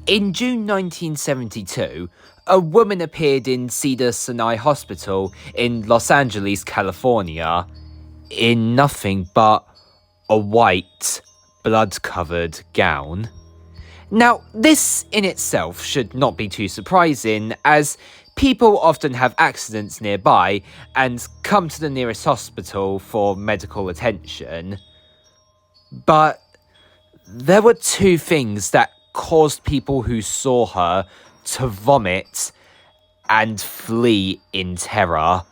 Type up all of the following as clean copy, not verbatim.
In June 1972, a woman appeared in Cedars-Sinai Hospital in Los Angeles, California, in nothing but a white, blood-covered gown. Now, this in itself should not be too surprising, as people often have accidents nearby and come to the nearest hospital for medical attention. But there were two things that caused people who saw her to vomit and flee in terror.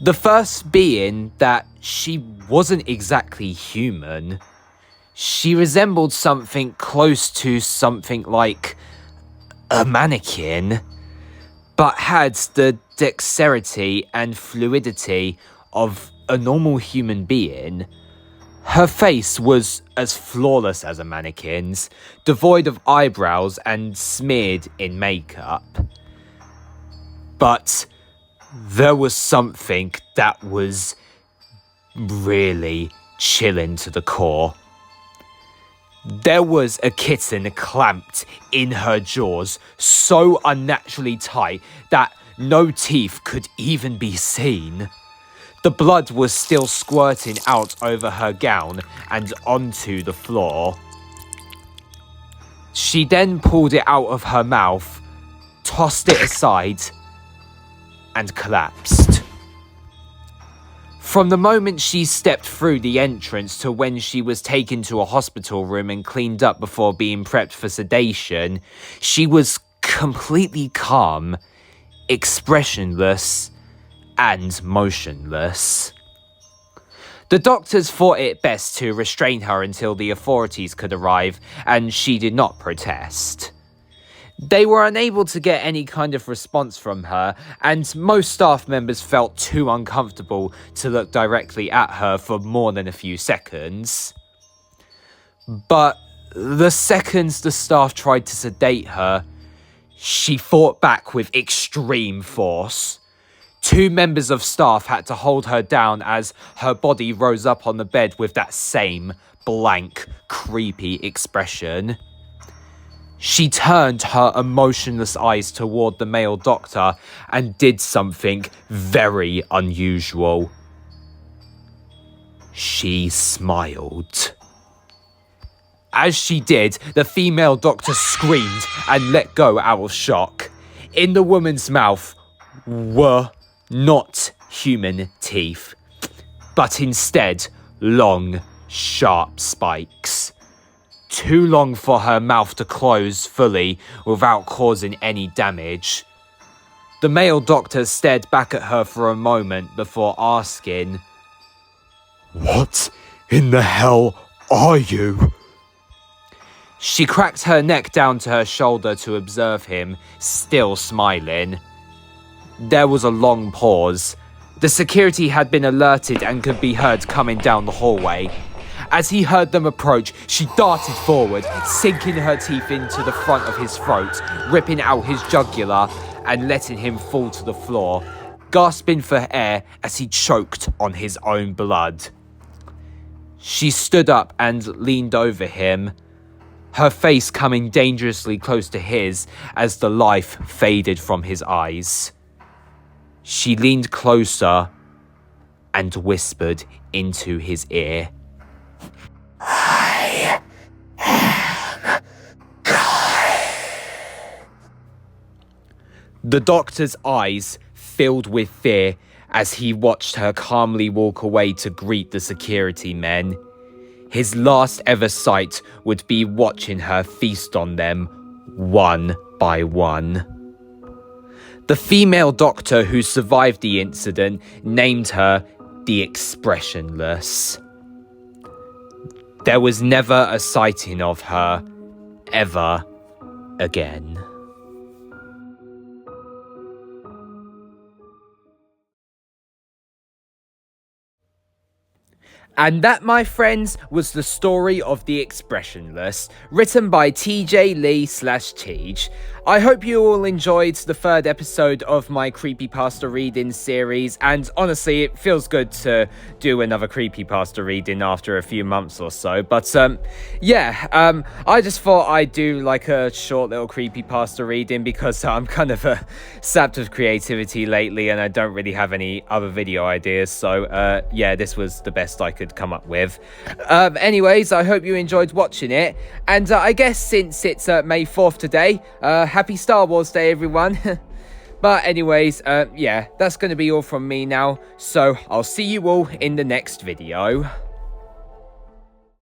The first being that she wasn't exactly human. She resembled something close to something like a mannequin, but had the dexterity and fluidity of a normal human being. Her face was as flawless as a mannequin's, devoid of eyebrows and smeared in makeup. But there was something that was really chilling to the core. There was a kitten clamped in her jaws, so unnaturally tight that no teeth could even be seen. The blood was still squirting out over her gown and onto the floor. She then pulled it out of her mouth, tossed it aside, and collapsed. From the moment she stepped through the entrance to when she was taken to a hospital room and cleaned up before being prepped for sedation, she was completely calm, expressionless, and motionless. The doctors thought it best to restrain her until the authorities could arrive, and she did not protest. They were unable to get any kind of response from her, and most staff members felt too uncomfortable to look directly at her for more than a few seconds. But the seconds the staff tried to sedate her, she fought back with extreme force. Two members of staff had to hold her down as her body rose up on the bed with that same blank, creepy expression. She turned her emotionless eyes toward the male doctor and did something very unusual. She smiled. As she did, the female doctor screamed and let go out of shock. In the woman's mouth were not human teeth, but instead long, sharp spikes. Too long for her mouth to close fully without causing any damage. The male doctor stared back at her for a moment before asking, "What in the hell are you?" She cracked her neck down to her shoulder to observe him, still smiling. There was a long pause. The security had been alerted and could be heard coming down the hallway. As he heard them approach, she darted forward, sinking her teeth into the front of his throat, ripping out his jugular and letting him fall to the floor, gasping for air as he choked on his own blood. She stood up and leaned over him, her face coming dangerously close to his as the life faded from his eyes. She leaned closer and whispered into his ear, "I am God." The doctor's eyes filled with fear as he watched her calmly walk away to greet the security men. His last ever sight would be watching her feast on them, one by one. The female doctor who survived the incident named her the Expressionless. There was never a sighting of her, ever again. And that, my friends, was the story of the Expressionless, written by TJ Lee / Teej. I hope you all enjoyed the third episode of my Creepypasta reading series, and honestly, it feels good to do another Creepypasta reading after a few months or so. But I just thought I'd do like a short little Creepypasta reading because I'm kind of sapped of creativity lately and I don't really have any other video ideas. So this was the best I could come up with. Anyways, I hope you enjoyed watching it, and I guess since it's May 4th today, happy Star Wars Day, everyone. But anyways, that's going to be all from me now, so I'll see you all in the next video.